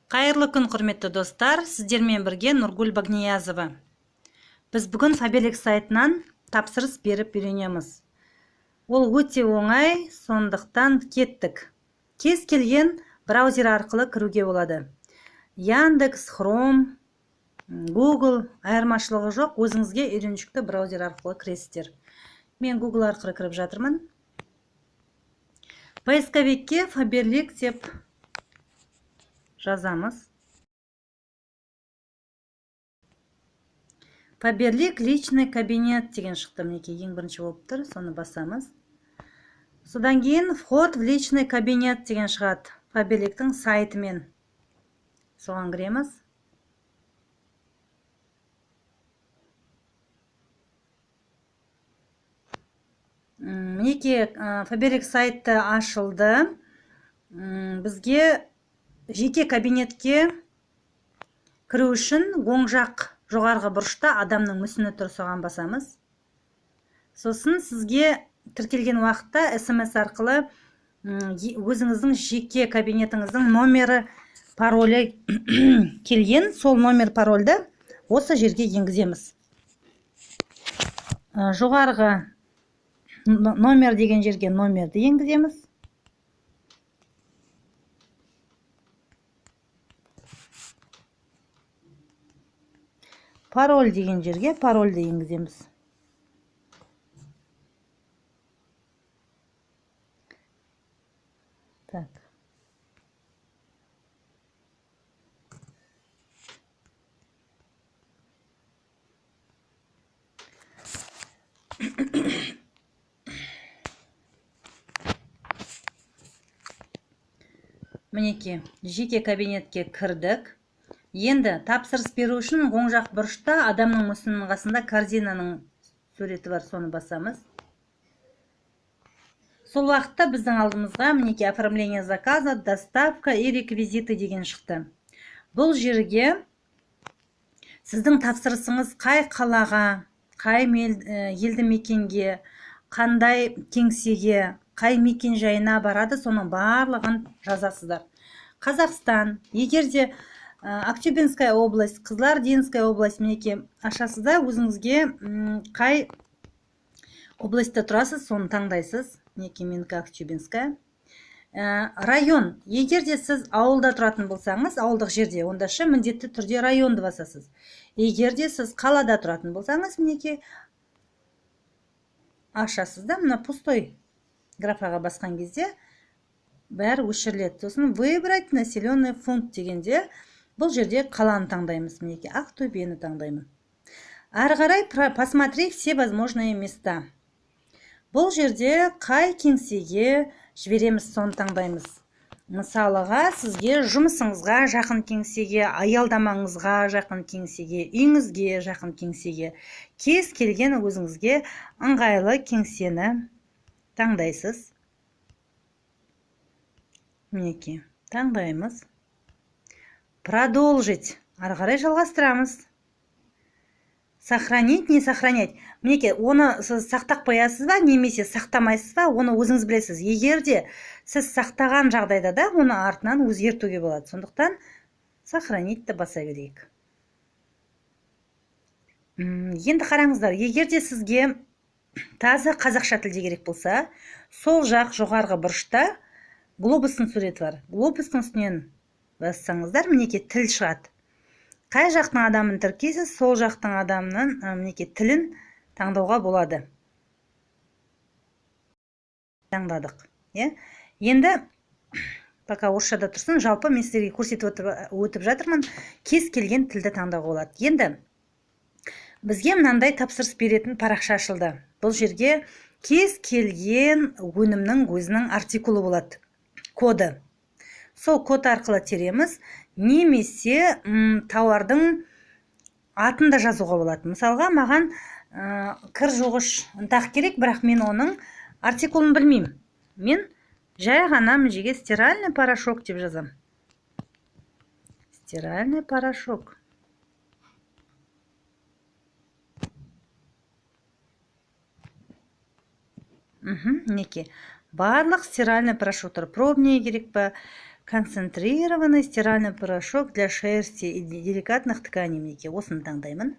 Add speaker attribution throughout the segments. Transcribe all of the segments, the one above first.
Speaker 1: Қайырлы күн, құрметті достар, сіздермен бірге Нұргүл Багниязова. Біз бүгін Faberlic сайтынан тапсырыс беріп үйренеміз. Ол өте оңай, сондықтан кеттік. Кез келген браузер арқылы кіруге болады. Яндекс, Chrome, Google айырмашылығы жоқ, өзіңізге үйреншікті браузер арқылы кіресіздер. Мен Google арқылы кіріп жатырмын. Поисковикке Faberlic деп жазамыз. Faberlic личный кабинет деген шықты. Мінекей ең бірінші болып тұр, соны басамыз. Содан кейін вход в личный кабинет деген шығады. Faberlicтің сайтымен. Соған кіреміз. Мінекей Faberlic сайты ашылды. Бізге жеке кабинетке кіру үшін оң жақ жоғарғы бұрышта адамның мүсіні тұр, соған басамыз. Сосын сізге тіркелген уақытта SMS арқылы өзіңіздің жеке кабинетіңіздің номері, паролі келген, сол номер парольді осы жерге енгіземіз. Жоғарғы номер деген жерге номерді енгіземіз. Пароль деген жерге парольді енгіземіз. Так. Мінекей, жеке кабинетке кірдік. Енді тапсырыс беру үшін оң жақ бұрышта адамның мүсінінің қасында корзинаның суреті бар, соны басамыз. Сол уақытта біздің алдымызға мінекей оформление заказа, доставка и реквизиты деген шықты. Бұл жерге сіздің тапсырысыңыз қай қалаға, қай елді мекенге, қандай кеңсеге, қай мекен жайына барады, соның барлығын жазасыздар. Қазақстан, егерде Актюбинская область, Қызылординская область мінекей ашасызда, өзіңізге қай областьта тұрасыз, соны таңдайсыз. Мінекей менікі Актюбинская. Район, егерде сіз ауылда тұратын болсаңыз, ауылдық жерде, онда міндетті түрде районды басасыз. Егерде сіз қалада тұратын болсаңыз, мінекей ашасызда, мына пустой графаға басқан кезде бәрі өшіріледі. Сосын выбрать населенный пункт дегенде бұл жерде қаланы таңдаймыз. Мінекей Ақтөбені таңдаймын. Ары қарай посмотри все возможные места. Бұл жерде қай кеңсеге жібереміз, соны таңдаймыз. Мысалыға, сізге жұмысыңызға жақын кеңсеге, аялдамаңызға жақын кеңсеге, үйіңізге жақын кеңсеге, кез келген өзіңізге ыңғайлы кеңсені таңдайсыз. Мінекей, таңдаймыз. Продолжить. Ары қарай жалғастырамыз. Сохранить, не сохранять. Мінекей, оны сіз сақтап қоясыз ба, немесе сақтамайсыз ба, оны өзіңіз білесіз. Егерде сіз сақтаған жағдайда да, оны артынан өзгертуге болады. Сондықтан сохранить-ті баса берейік. Енді қараңыздар, егерде сізге таза қазақша тілде керек болса, сол жақ жоғарғы бұрышта глобустың суреті бар. Глобустың үстінен бассаңыздар, мінекей тіл шығады. Қай жақтың адамын тіркейсіз, сол жақтың адамның мінекей тілін таңдауға болады. Таңдадық. Енді, пока орысшада тұрсын, жалпы мен сіздерге көрсетіп өтіп жатырмын, кез келген тілді таңдауға болады. Енді бізге мынандай тапсырыс беретін парақша ашылды. Бұл жерге кез келген өнімнің өзінің артикулы болады, коды. Сол код арқылы тереміз, немесе тауардың атын да жазуға болады. Мысалға, маған кір жуғыш ұнтақ керек, бірақ мен оның артикулын білмеймін. Мен жай ғана мына стиральный порошок деп жазам. Стиральный порошок. Неке. Барлық стиральный порошоктар. Пробнее керек па, Концентрированный стиральный порошок для шерсти и деликатных тканей. Мінекей осыны таңдаймын.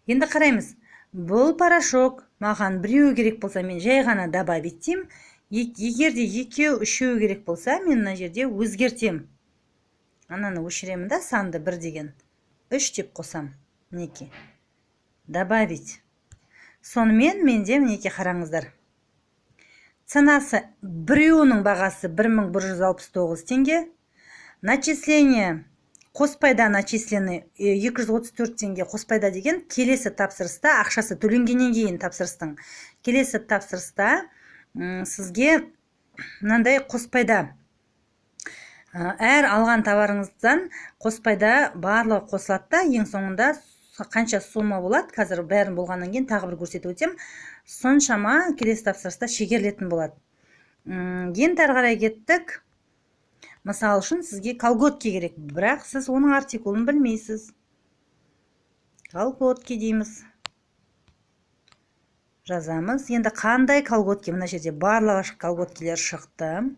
Speaker 1: Енді қараймыз. Бұл порошок маған біреу керек болса, мен жай ғана добавить деймін. Егерде екеу, үшеу керек болса, мен мына жерде өзгертем. Ананы өшіремін да, санды 1 деген. 3 деп қосам. Мінекей. Добавить. Сонымен менде мінекей қараңыздар. Ценасы біреуінің бағасы 1169 теңге. Начисление қоспайда начислены 234 теңге қоспайда деген келесі тапсырыста, ақшасы төленгеннен кейін тапсырыстың. Келесі тапсырыста сізге мынандай қоспайда. Әр алған товарыңыздан қоспайда барлығы қосылады да, ең соңында қанша сумма болады, қазір бәрін болғаннан кейін тағы бір көрсетіп өтем. Соншама келесі тапсырыста шегерілетін болады. Енді әрі қарай кеттік. Мысал үшін сізге колготки керек, бірақ сіз оның артикулын білмейсіз. Колготки дейміз. Жазамыз. Енді қандай колготки? Мына жерде барлығы колготкилер шықты.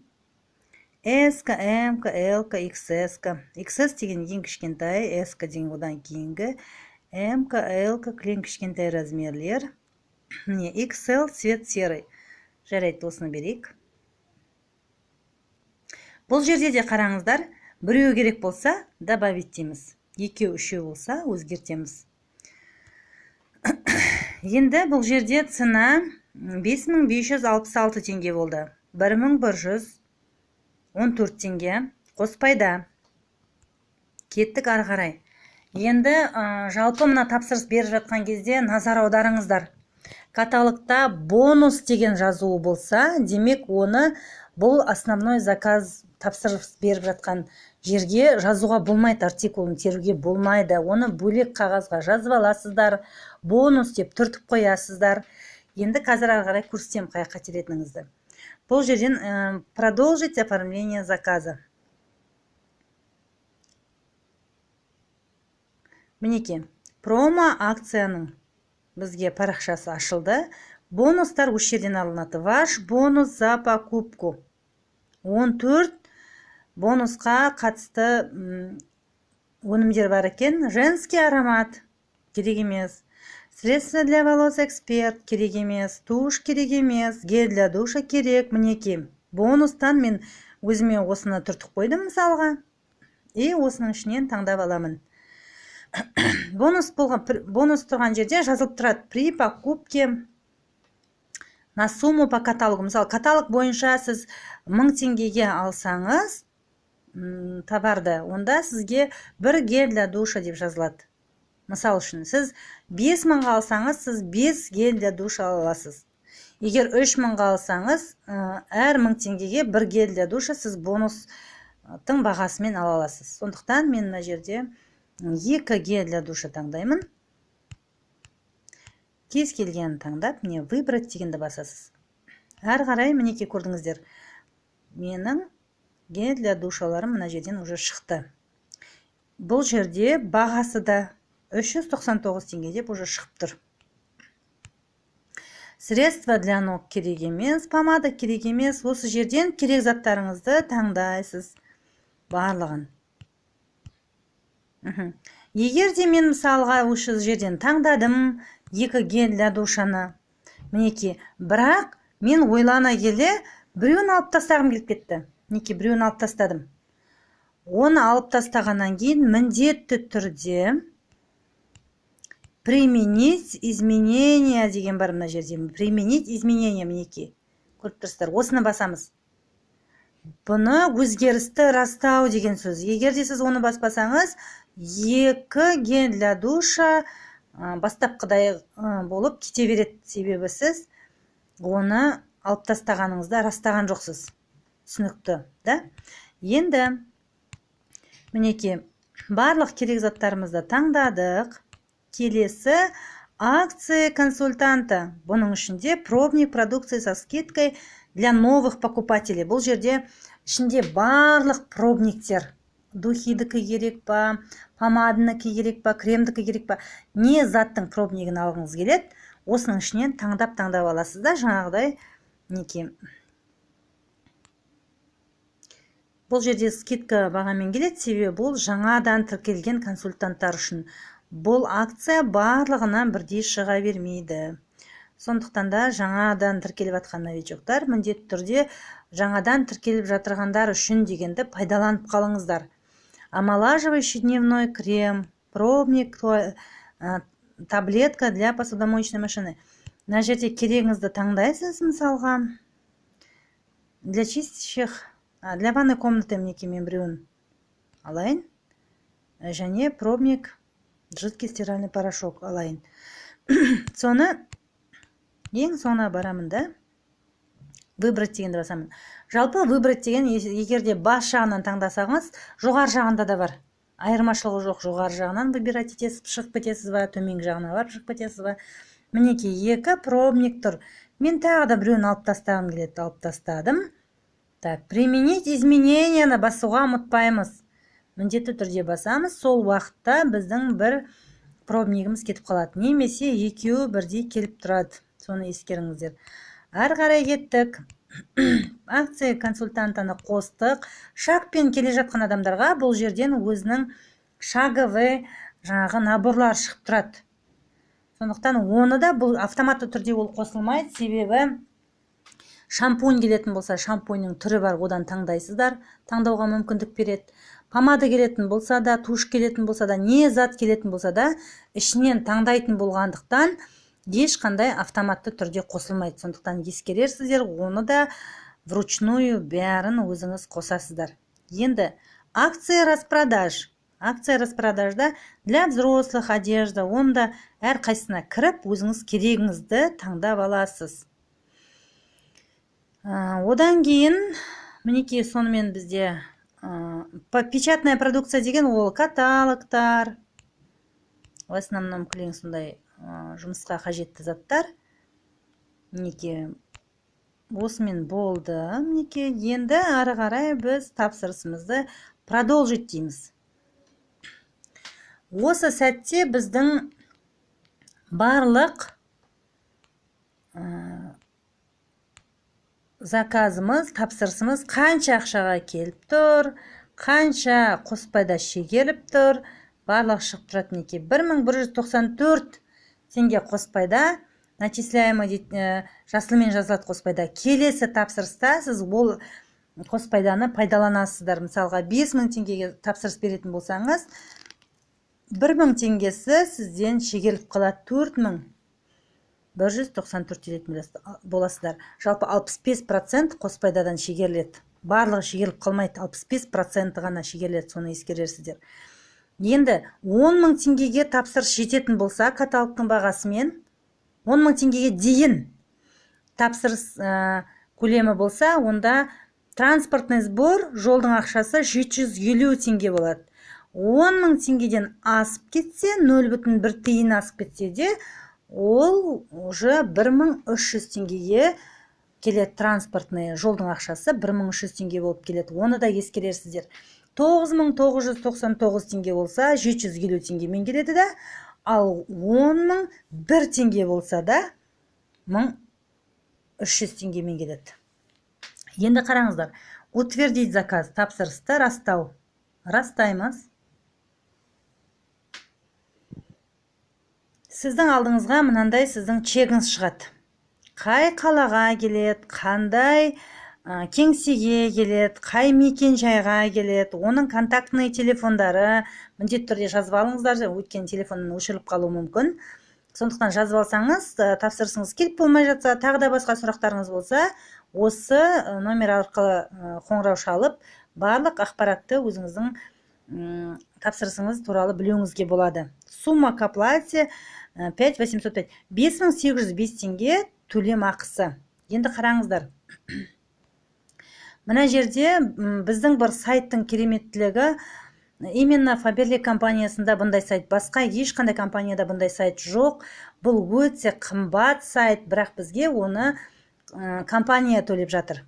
Speaker 1: S, M, L, XS. XS деген ең кішкентай, S деген одан кейінгі, M, L кілең кішкентай размерлер. Міне XL цвет серый. Жарайды, осыны берейік. Бұл жерде де қараңыздар, біреу керек болса, добавить дейміз. Екеу, үшеу болса, өзгертеміз. Енді бұл жерде цена 5566 теңге болды. 1114 теңге қоспайда. Кеттік ары қарай. Енді жалпы мына тапсырыс беріп жатқан кезде назар аударыңыздар. Каталогта бонус деген жазуы болса, демек оны бұл основной заказ тапсырыс беріп жатқан жерге жазуға болмайды, артикулын теруге болмайды. Оны бөлек қағазға жазып аласыздар, бонус деп түртіп қоясыздар. Енді қазір ары қарай көрсетем қай қателетіңізді. Бұл жерден продолжить оформление заказа. Мінеке, промо акцияның бізге парақшасы ашылды. Бонустар осы жерден алынады. Ваш бонус за покупку. 14 бонусқа қатысты өнімдер бар екен. Женский аромат керек емес. Средство для волос эксперт керек емес. Туш керек емес. Гель для душа керек. Мінеке, бонустан мен өзіме осыны түртіп қойдым мысалға. И осының ішінен таңдап аламын. Бонус тұрған жерде жазылып тұрады. При покупке на сумму по каталогу. Мысалы, каталог бойынша сіз 1000 теңгеге алсаңыз товарды, онда сізге 1 гель для душа деп жазылады. Мысал үшін, сіз 5000-ға алсаңыз, сіз 5 гель для душа аласыз. Егер 3000-ға алсаңыз, әр 1000 теңгеге 1 гель для душа сіз бонустың бағасымен ала аласыз. Сондықтан мен мына жерде 2 гель для душа таңдаймын. Кез келгенін таңдап, не выбрать дегенді басасыз. Әр қарай мінеке көрдіңіздер. Менің гель для душаларым мына жерден уже шықты. Бұл жерде бағасы да 399 теңге деп уже шығып тұр. Средство для ног керек емес, помада керек емес. Осы жерден керек заттарыңызды таңдайсыз. Барлығын. Егер де мен мысалға осы жерден таңдадым 2 гель для душаны. Мінеке, бірақ мен ойлана келе біреуін алып тастағым келіп кетті. Мінеке, біреуін алып тастадым. Оны алып тастағаннан кейін міндетті түрде применить изменения деген бар мына жерде. Применить изменения, мінеке. Көріп тұрсыздар, осыны басамыз. Бұны өзгерісті растау деген сөз. Егер де сіз оны баспасаңыз, 2 гель для душа бастапқыдай болып кете береді. Себебі сіз оны алып тастағаныңызда растаған жоқсыз. Түсінікті, да? Енді мінеке, барлық керек заттарымызды таңдадық. Келесі акция консультанта. Бұның ішінде пробник продукции со скидкой для новых покупателей. Бұл жерде ішінде барлық пробниктер. Духидікі керек па, помадыныкі керек па, кремдікі керек па. Не заттың пробнигін алғыңыз келеді. Осының ішінен таңдап аласыз да, жаңағыдай неке. Бұл жерде скидка бағамен келеді, себебі бұл жаңадан тіркелген консультанттар үшін. Бұл акция барлығынан бірдей шыға бермейді. Сондықтан да жаңадан тіркеліп жатқан новичоктар міндетті түрде жаңадан тіркеліп жатырғандар үшін дегенді пайдаланып қалыңыздар. Омолаживающий дневной крем, пробник, таблетка для посудомоечной машины. Мына жерде керегіңізді таңдайсыз, мысалға для чистящих, для ванной комнаты мінекей мен біреуін алайын, және пробник жидкий стиральный порошок алайын. Соны ең соңына барамын да, выбрать дегенді басамын. Жалпы выбрать деген, егерде бас жағынан таңдасаңыз, жоғар жағында да бар. Айырмашылығы жоқ, жоғары жағынан выбирать етесіз, шығып кетесіз ба, төменгі жағына барып шығып кетесіз ба. Мінекей екі пробник тұр. Мен тағы да біреуін алып тастағым келеді, алып тастадым. Так, применить измененияны басуға ұмытпаймыз. Міндетті түрде басамыз, сол уақытта біздің бір пробнигіміз кетіп қалады. Немесе екеуі бірдей келіп тұрады. Соны ескеріңіздер. Ары қарай кеттік. Акция консультантаны қостық. Шагпен келе жатқан адамдарға бұл жерден өзінің шаговый жаңағы наборлар шығып тұрады. Сондықтан оны да бұл автоматты түрде ол қосылмайды, себебі шампунь келетін болса, шампуньның түрі бар, одан таңдайсыздар, таңдауға мүмкіндік береді. Помада келетін болса да, туш келетін болса да, не зат келетін болса да, ішінен таңдайтын болғандықтан ешқандай автоматты түрде қосылмайды. Сондықтан ескерерсіздер, оны да вручную бәрін өзіңіз қосасыздар. Енді акция распродаж. Акция распродажда для взрослых одежда. Онда әр қайсына кіріп, өзіңіз керегіңізді таңдап аласыз. Одан кейін, мінекей сонымен бізде печатная продукция деген ол каталогтар. В основном кілең сондай жұмысқа қажетті заттар. Мінекей осымен болды. Мінекей енді ары қарай біз тапсырысымызды продолжить дейміз. Осы сәтте біздің барлық заказымыз, тапсырысымыз қанша ақшаға келіп тұр, қанша қоспайда шегеріліп тұр, барлық шығып тұрады. Мінекей 1194 теңге қоспайда, начисляемый жасылмен жазылады қоспайда. Келесі тапсырыста сіз ол қоспайданы пайдаланасыздар. Мысалға 5000 теңгеге тапсырыс беретін болсаңыз, 1000 теңгесі сізден шегеріліп қалады, 4194 төлейтін боласыздар. Жалпы 65% қоспайдадан шегеріледі. Барлығы шегеріліп қалмайды, 65% ғана шегеріледі, соны ескерерсіздер. Енді 10.000 теңгеге тапсырыс жететін болса, каталогтың бағасымен 10.000 теңгеге дейін тапсырыс көлемі болса, онда транспортный сбор, жолдың ақшасы 750 теңге болады. 10.000 теңгеден асып кетсе, 0,1 тиын асып кетсе де, ол уже 1300 теңгеге келеді. Транспортный жолдың ақшасы 1300 теңге болып келеді. Оны да ескерерсіздер. 9999 теңге болса, 750 теңгемен келеді да, ал 10.001 теңге болса да, 1300 теңгемен келеді. Енді қараңыздар. Утвердить заказ, тапсырысты растау. Растаймыз. Сіздің алдыңызға мынандай сіздің чегіңіз шығады. Қай қалаға келеді, қандай кеңсеге келеді, қай мекен жайға келеді, оның контактный телефондары міндетті түрде жазып алыңыздар, өйткені телефонын өшіріліп қалуы мүмкін. Сондықтан жазып алсаңыз, тапсырысыңыз келіп болмай жатса, тағы да басқа сұрақтарыңыз болса, осы номер арқылы қоңырау шалып, барлық ақпаратты өзіңіздің тапсырысыңыз туралы білуіңізге болады. Сумма к оплате 5805. 5805 теңге төлем ақысы. Енді қараңыздар. Мына жерде біздің бір сайттың кереметтілігі, именно Faberlic компаниясында бұндай сайт, басқа ешқандай компанияда бұндай сайт жоқ. Бұл өте қымбат сайт, бірақ бізге оны компания төлеп жатыр.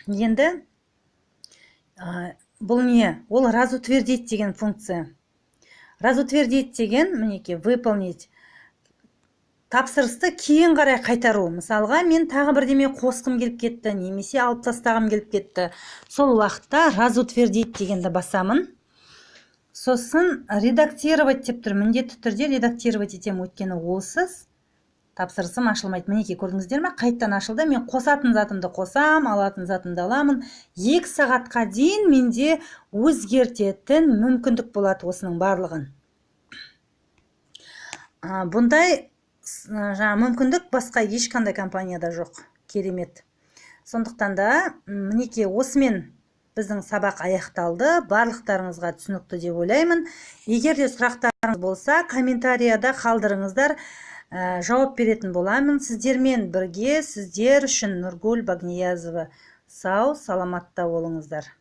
Speaker 1: Енді бұл не? Ол разутвердить деген функция. Разутвердить деген, мінекей, выполнить. тапсырысты кейін қарай қайтару. Мысалға, мен тағы бірдеме қосқым келіп кетті, немесе алып тастағым келіп кетті. Сол уақытта разутвердить дегенді басамын. Сосын редактировать деп тұр. Міндетті түрде редактировать етем, өйткені олсыз тапсырысым ашылмайды. Мінекей, көрдіңіздер ме? Қайттан ашылды. Мен қосатын затымды қосам, алатын затымды аламын. 2 сағатқа дейін менде өзгертетін мүмкіндік болады осының барлығын. Бұндай мүмкіндік басқа ешқандай компанияда жоқ. Керемет. Сондықтан да мінекей осымен біздің сабақ аяқталды. Барлықтарыңызға түсінікті деп ойлаймын. Егер де сұрақтарыңыз болса, комментарияда қалдырыңыздар, жауап беретін боламын. Сіздермен бірге, сіздер үшін Нұргүл Багниязова. Сау, саламатта болыңыздар.